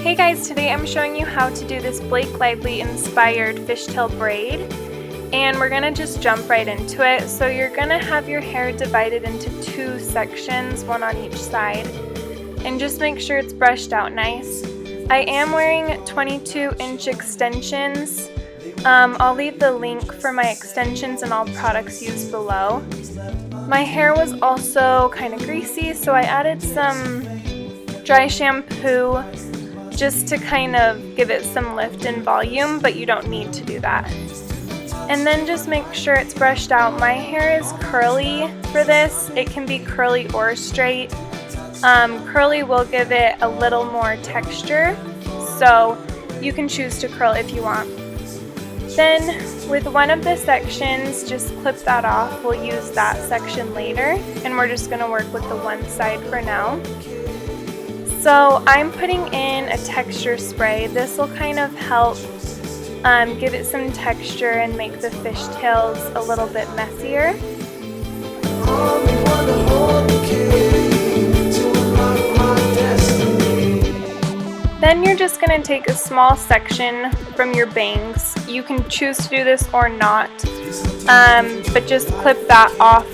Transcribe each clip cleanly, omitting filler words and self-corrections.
Hey guys, today I'm showing you how to do this Blake Lively inspired fishtail braid, and we're gonna just jump right into it. So you're gonna have your hair divided into two sections, one on each side, and just make sure it's brushed out nice. I am wearing 22-inch extensions. I'll leave the link for my extensions and all products used below. My hair was also kind of greasy, so I added some dry shampoo just to kind of give it some lift and volume, but you don't need to do that. And then just make sure it's brushed out. My hair is curly for this. It can be curly or straight. Curly will give it a little more texture, so you can choose to curl if you want. Then with one of the sections, just clip that off. We'll use that section later, and we're just going to work with the one side for now. So I'm putting in a texture spray. This will kind of help give it some texture and make the fishtails a little bit messier. Then you're just going to take a small section from your bangs. You can choose to do this or not, but just clip that off.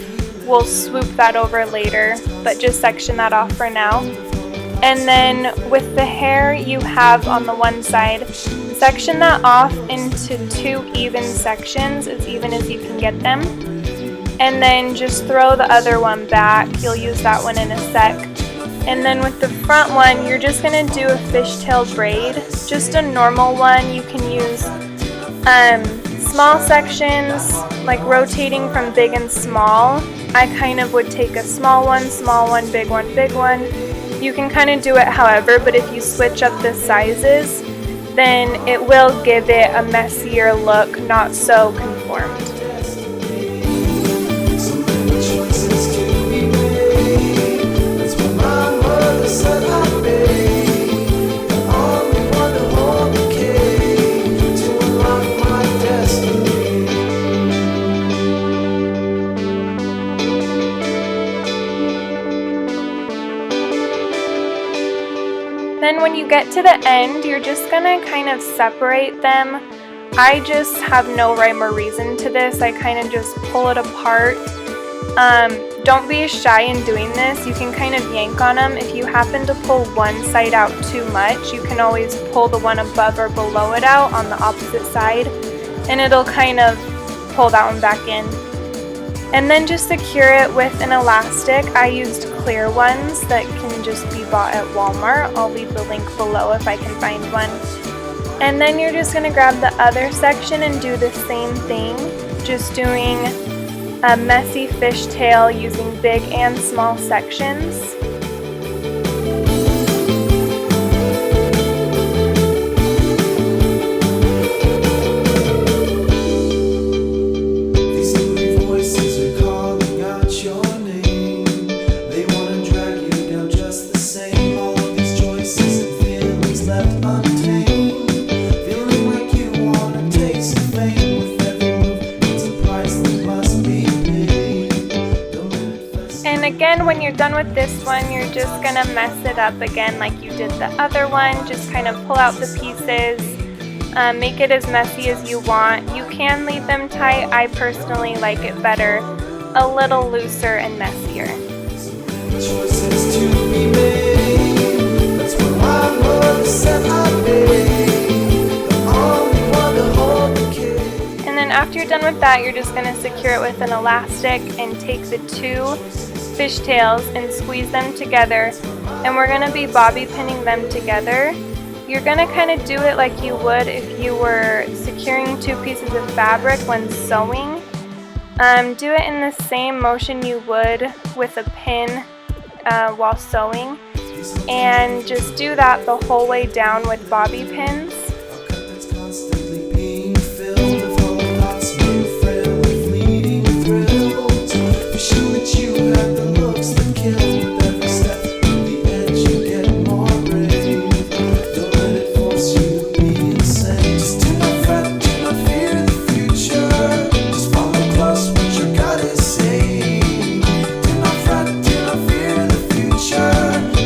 We'll swoop that over later, but just section that off for now. And then with the hair you have on the one side, section that off into two even sections, as even as you can get them. And then just throw the other one back. You'll use that one in a sec. And then with the front one, you're just going to do a fishtail braid, just a normal one. You can use small sections, like rotating from big and small. I kind of would take a small one, big one, big one. You can kind of do it however, but if you switch up the sizes, then it will give it a messier look, not so conformed. Then when you get to the end, you're just gonna kind of separate them. I just have no rhyme or reason to this. I kind of just pull it apart. Don't be shy in doing this. You can kind of yank on them. If you happen to pull one side out too much, you can always pull the one above or below it out on the opposite side, and it'll kind of pull that one back in. And then just secure it with an elastic. I used clear ones that can just be bought at Walmart. I'll leave the link below if I can find one. And then you're just going to grab the other section and do the same thing, just doing a messy fishtail using big and small sections. And again, when you're done with this one, you're just gonna mess it up again like you did the other one. Just kind of pull out the pieces, make it as messy as you want. You can leave them tight. I personally like it better, a little looser and messier. And then after you're done with that, you're just gonna secure it with an elastic and take the two fishtails and squeeze them together, and we're going to be bobby pinning them together. You're going to kind of do it like you would if you were securing two pieces of fabric when sewing. Do it in the same motion you would with a pin while sewing, and just do that the whole way down with bobby pins.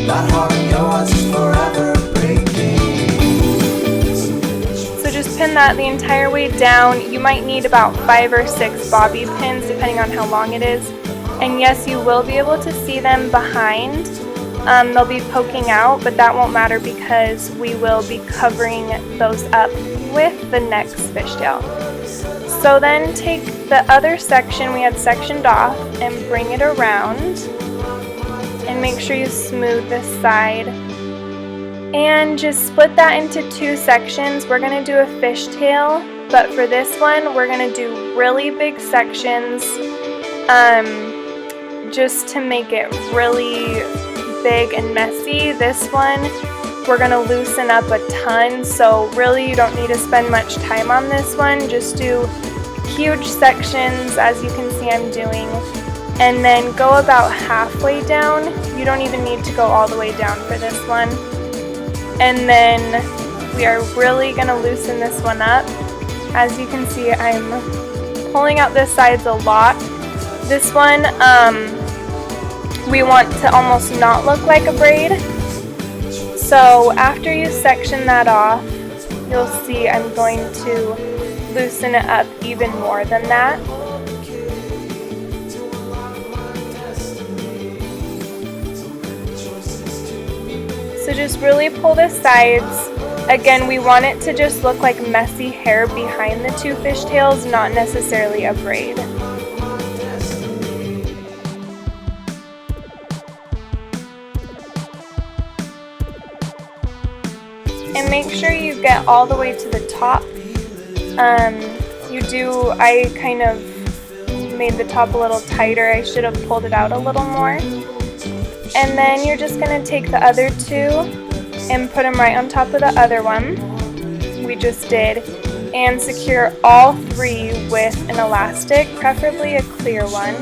That heart of yours is forever breaking. that the entire way down. You might need about 5 or 6 bobby pins depending on how long it is. And yes, you will be able to see them behind. They'll be poking out, but that won't matter because we will be covering those up with the next fishtail. So then take the other section we had sectioned off and bring it around, and make sure you smooth this side. And just split that into 2 sections. We're going to do a fishtail, but for this one we're going to do really big sections just to make it really big and messy. This one we're going to loosen up a ton, so really you don't need to spend much time on this one. Just do huge sections as you can see I'm doing, and then go about halfway down. You don't even need to go all the way down for this one. And then we are really going to loosen this one up. As you can see, I'm pulling out the sides a lot. This one we want to almost not look like a braid. So after you section that off, you'll see I'm going to loosen it up even more than that. So just really pull the sides. Again, we want it to just look like messy hair behind the 2 fishtails, not necessarily a braid. And make sure you get all the way to the top. I kind of made the top a little tighter. I should have pulled it out a little more. And then you're just going to take the other 2 and put them right on top of the other one we just did, and secure all 3 with an elastic, preferably a clear one.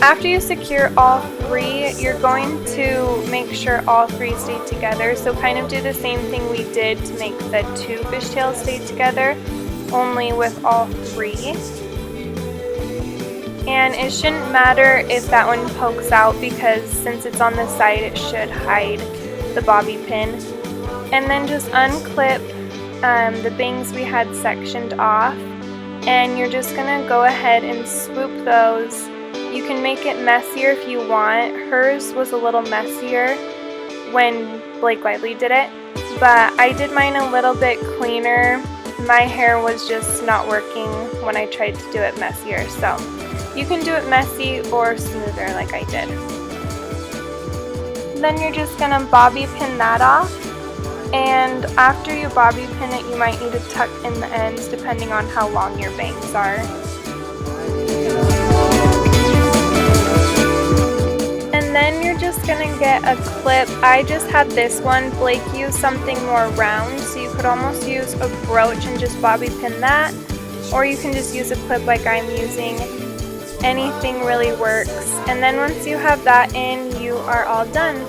After you secure all 3, you're going to make sure all 3 stay together. So kind of do the same thing we did to make the 2 fishtails stay together, only with all 3. And it shouldn't matter if that one pokes out, because since it's on the side it should hide the bobby pin. And then just unclip the bangs we had sectioned off, and you're just going to go ahead and swoop those. You can make it messier if you want. Hers was a little messier when Blake Lively did it, but I did mine a little bit cleaner. My hair was just not working when I tried to do it messier, so you can do it messy or smoother like I did. Then you're just going to bobby pin that off, and after you bobby pin it, you might need to tuck in the ends depending on how long your bangs are. And then you're just going to get a clip. I just had this one. Blake used something more round, so you could almost use a brooch and just bobby pin that, or you can just use a clip like I'm using. Anything really works. And then once you have that in, you are all done.